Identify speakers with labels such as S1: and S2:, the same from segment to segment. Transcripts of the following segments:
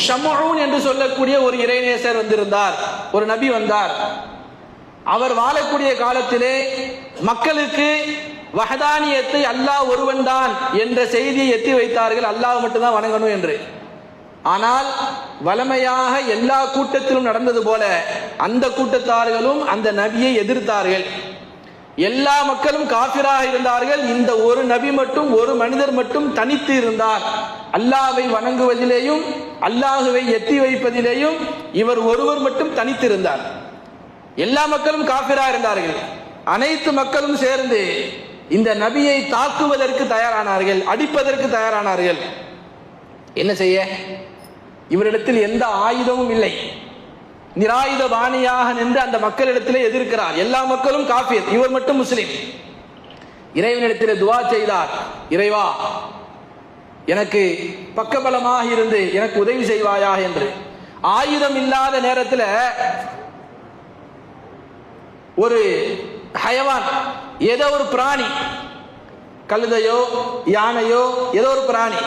S1: ஷமூன் என்று சொல்லக்கூடிய ஒரு இறைநேசர் வந்திருந்தார், ஒரு நபி வந்தார். அவர் வாழக்கூடிய காலத்திலே மக்களுக்கு வஹதானியத்தை அல்லாஹ் ஒருவன் தான் என்ற செய்தியை எத்தி வைத்தார்கள், அல்லாஹ் மட்டும்தான் வணங்கணும் என்று. ஆனால் வளமையாக எல்லா கூட்டத்திலும் நடந்தது போல அந்த கூட்டத்தார்களும் அந்த நபியை எதிர்த்தார்கள். எல்லா மக்களும் காஃபிராக இருந்தார்கள். இந்த ஒரு நபி மட்டும், ஒரு மனிதர் மட்டும் தனித்து இருந்தார். அல்லாஹ்வை வணங்குவதிலேயும் அல்லாஹ்வை எத்தி வைப்பதிலேயும் இவர் ஒருவர் மட்டும் தனித்திருந்தார். எல்லா மக்களும் காஃபிரா இருந்தார்கள். அனைத்து மக்களும் சேர்ந்து இந்த நபியை தாக்குவதற்கு தயாரானார்கள், அடிப்பதற்கு தயாரானார்கள். என்ன செய்ய? இவரிடத்தில் எந்த ஆயுதமும் இல்லை. நிராயுத பாணியாக நின்று அந்த மக்களிடத்திலே எதிர்க்கிறார். எல்லா மக்களும் காஃபிர், இவர் மட்டும் முஸ்லிம். இறைவனிடத்திலே துவா செய்தார், இறைவா எனக்கு பக்கபலமாக இருந்து எனக்கு உதவி செய்வாயா என்று. ஆயுதம் இல்லாத நேரத்தில் ஒரு ஹயவான், ஏதோ ஒரு பிராணி, கழுதையோ யானையோ ஏதோ ஒரு பிராணி,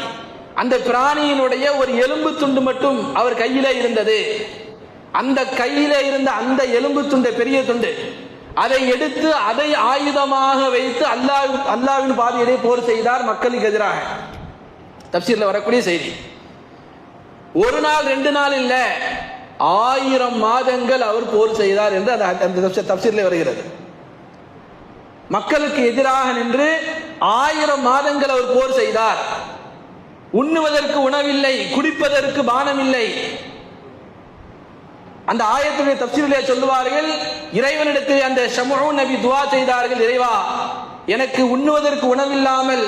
S1: அந்த பிராணியினுடைய ஒரு எலும்பு துண்டு மட்டும் அவர் கையில இருந்தது. அந்த கையில இருந்த அந்த எலும்பு துண்டு, பெரிய துண்டு, அதை எடுத்து அதை ஆயுதமாக வைத்து அல்லாஹ்வின் பாதையிலே போர் செய்தார் மக்களுக்கு எதிராக. தப்சீர்ல வரக்கூடிய செய்தி. ஒரு நாள் ரெண்டு நாள் இல்ல, 1000 மாதங்கள் அவர் போர் செய்தார் என்று அந்த தப்சீர்ல வருகிறது. மக்களுக்கு எதிராக நின்று 1000 மாதங்கள் அவர் போர் செய்தார். உண்ணுவதற்கு உணவில்லை, குடிப்பதற்கு பானம் இல்லை. அந்த ஆயத்துடைய தப்சீரிலே சொல்லுவார்கள், இறைவனிடத்தில் அந்த ஷமூன் நபி துவா செய்தார்கள், இறைவா எனக்கு உண்ணுவதற்கு உணவில்லாமல்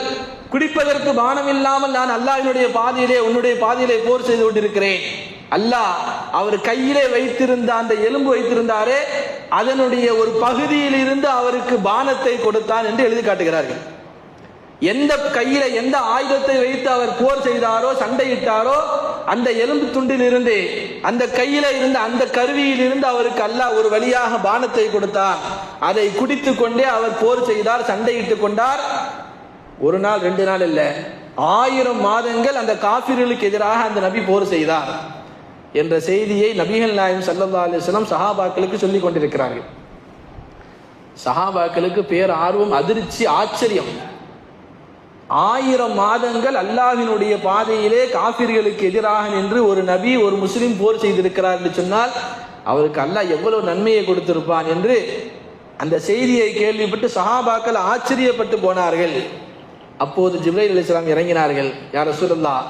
S1: குடிப்பதற்கு பானம் இல்லாமல் நான் அல்லாஹ்வினுடைய பாதையிலே உன்னுடைய பாதையிலே போர் செய்து கொண்டிருக்கிறேன். அல்லாஹ் அவர் கையிலே வைத்திருந்த அந்த எலும்பு வைத்திருந்தாரே அதனுடைய ஒரு பகுதியில் இருந்து அவருக்கு பானத்தை கொடுத்தான் என்று எழுதி காட்டுகிறார்கள். எந்த கையில எந்த ஆயுதத்தை வைத்து அவர் போர் செய்தாரோ சண்டையிட்டாரோ அந்த எலும்பு துண்டில் இருந்து, அந்த கையில இருந்த அந்த கருவியில் இருந்து அவருக்கு அல்லாஹ் ஒரு வழியாக பானத்தை கொடுத்தார். அதை குடித்து கொண்டே அவர் போர் செய்தார், சண்டையிட்டுக் கொண்டார். ஒரு நாள் ரெண்டு நாள் இல்ல, 1000 மாதங்கள் அந்த காஃபிர்களுக்கு எதிராக அந்த நபி போர் செய்தார் என்ற செய்தியை நபிகள் நாயகம் ஸல்லல்லாஹு அலைஹி வஸல்லம் சஹாபாக்களுக்கு சொல்லிக் கொண்டிருக்கிறார்கள். சஹாபாக்களுக்கு பேர் ஆர்வம், அதிர்ச்சி, ஆச்சரியம். 1000 மாதங்கள் அல்லாஹ்வினுடைய பாதையிலே காஃபிர்களுக்கு எதிராக நின்று ஒரு நபி, ஒரு முஸ்லிம் போர் செய்திருக்கிறார் என்று சொன்னால் அவருக்கு அல்லாஹ் எவ்வளவு நன்மையை கொடுத்திருப்பான் என்று அந்த செய்தியை கேள்விப்பட்டு சஹாபாக்கள் ஆச்சரியப்பட்டு போனார்கள். அப்போது ஜிப்ரீல் அலைஹிஸ்ஸலாம் இறங்கினார்கள். யா ரசூலல்லாஹ்,